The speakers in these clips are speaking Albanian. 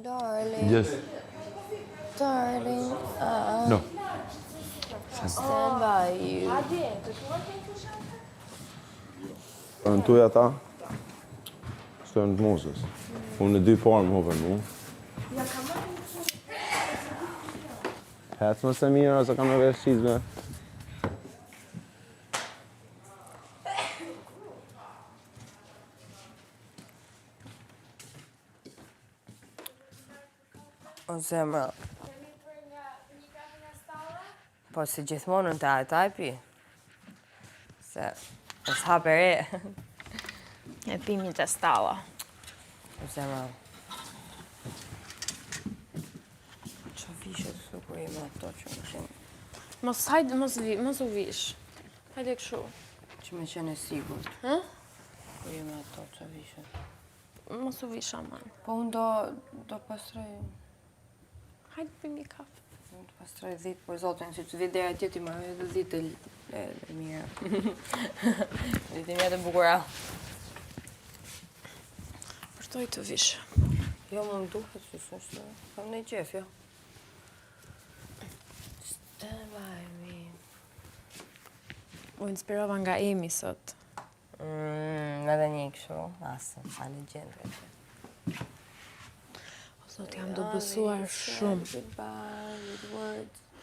Darling. Yes. Darling. No. Stand by you. Në tuja ta, shtojnë të mosës. Unë në 2 parë më hopën mu. Hecë më se mirë, ose kam në vesh qizme. O zemra. Po si gjithmonë në taj pi. Se është haper e. E pimi të stalla. O zemra. Që vishet të kur i me ato që më shenë. Mos u vish. Hajde këshu. Që me qenë e sigurt. Hë? Kur i me ato që vishet. Mos u vish aman. Po unë do pastroj. Hajde pimi kafe. Unë të pastroj 10, por zotin, si që videja tjeti ma edhe 10 e mira. 10 e mira të bukura. Përtoj të vish. Jo, më duhet, që është, kam në i qef, jo. Stand by me. U inspirova nga Emi sot. Edhe një këshu, asë, sa në gjendë. O sot jam do bësuar shumë.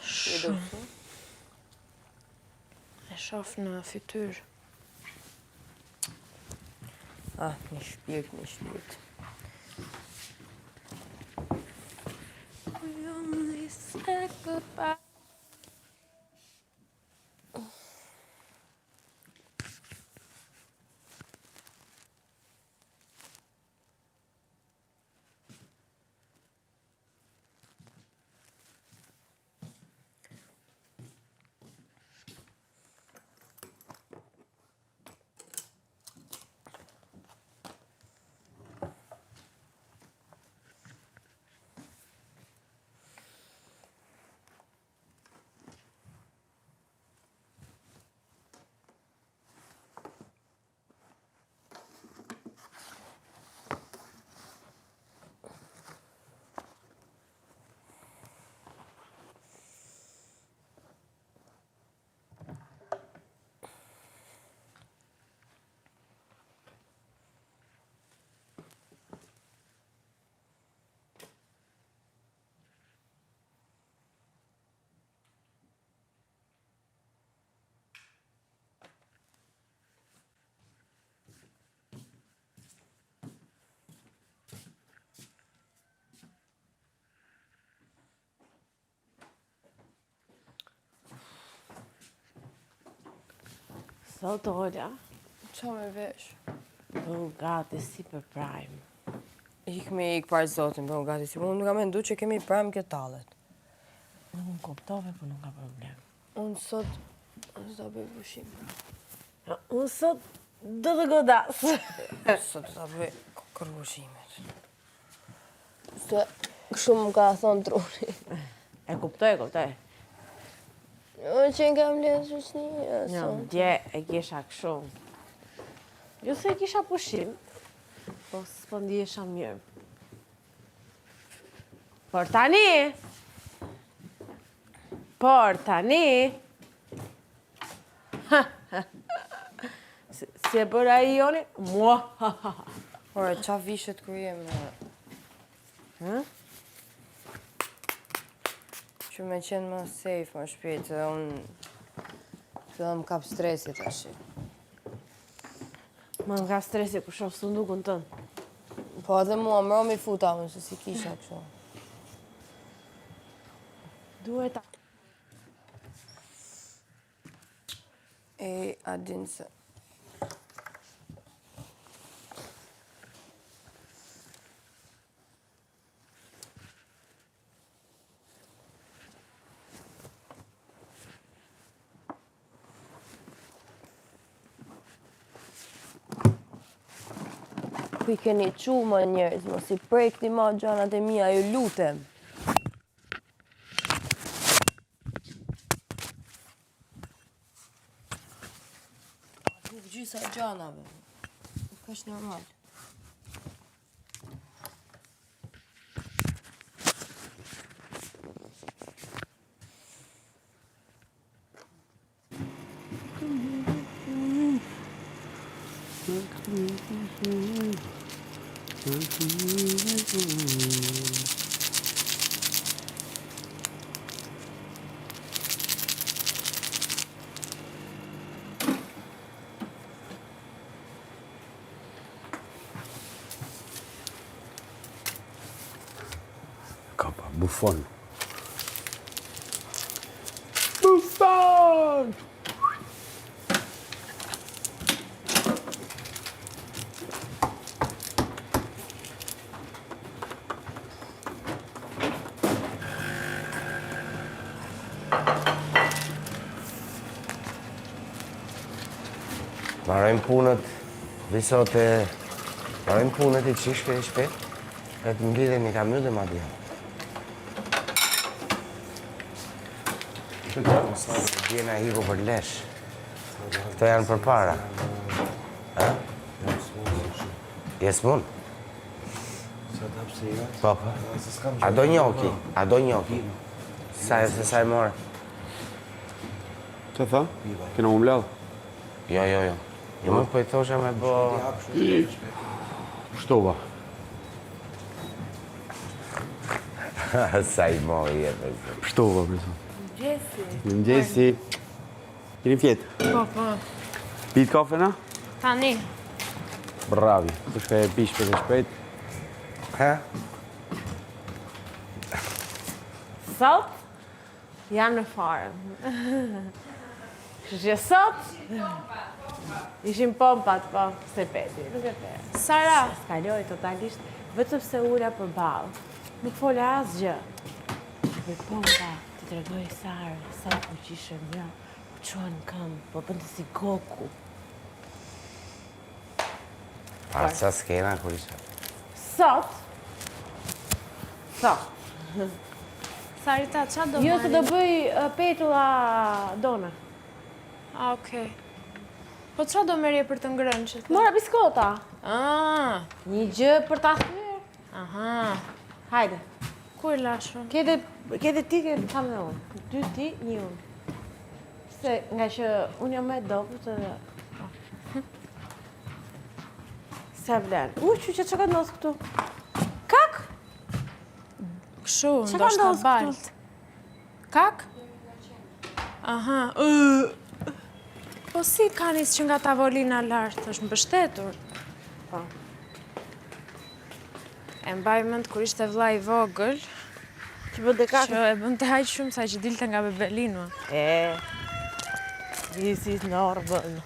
Shumë. E shof në fytyr. Një shpirt. We only said goodbye. Sot, Ola, Qa me vesh? bëhu gati si për prime. Ik parë zotin, bëhu gati si. Unë nuk kam mendu që kemi prime këtë tallet. Nuk më kuptove, po nuk ka problem. Unë sot do bëj pushim. Unë sot do të godas. Sot do bëj kërpushimet. Se kështu më ka thonë truni. E kuptoj. Unë që nga më lezë qësni. Jo, dje e kisha kështu. Jo se e kisha pushim, po s'po ndihesha mirë. Por tani, si e bëra i joni, mua. Por e qa vishet kër jem që me qenë më safe, më shpejt, dhe unë fillon më kap stresit ashtë. Ma nga stresi ku shoh sundukun tënë. Po edhe mua, më romi futa më, se si kisha kështu. Duhet A din se... Ku i keni qu më njerëz, mos i prekni ma gjanat e mia, ju lutem. Nuk gjysa gjanave, nuk është normal. Kapa, bufon. Bufon! Marojmë punët, visote, marojmë punët I qishke I shpet, e të mbidhem I kamyllë ma dhja. Djena hiku për lesh. Këto janë për para. Jes mund? Po, po. A do njoki? A do njoki? Sa e more? Që tha? Kena u mbledh? Jo. Jo më po I thosha me bo... Shtova. Sa I mo I jetë. Shtova, përsa. Mëngjesi. Keni fjetë? Po. Pit kafe na? Tani. Bravi. Të shka e pish për të shpejt. Ha? Sot jam në farë. Shqe sot ishim pompat, po, se peti, nuk e pe. Sara, S'kaloj totalisht, vetëm se ura për balë. Nuk fola asgjë. Me pompa, të tregoj Sarë, sa ku qishë mja, u qonë këmë, po bëndë si Goku. A sa skena kur isha? Sot, Sarita, qa do jo marri? të do bëj petulla dona. A, okej. Po qa do merje për të ngrënë që të? Mora biskota. Ah, Një gjë për ta thyrë. aha. Hajde. Ku e lashën? Kete ti, ke tham dhe unë. 2 ti, 1 unë. Se nga që unë jam me dobët edhe... Se vlen. Që ka ndosë këtu? Kak? Këshu, Çka ndoshta ndodh këtu? balt. Kak? Aha. Po si kanis që nga tavolina lartë, është mbështetur? Po. E mbaj mend kur ishte vlla I vogël, Që bënde kak? që e bënte aq shumë sa që dilte nga bebelinu. This is normal.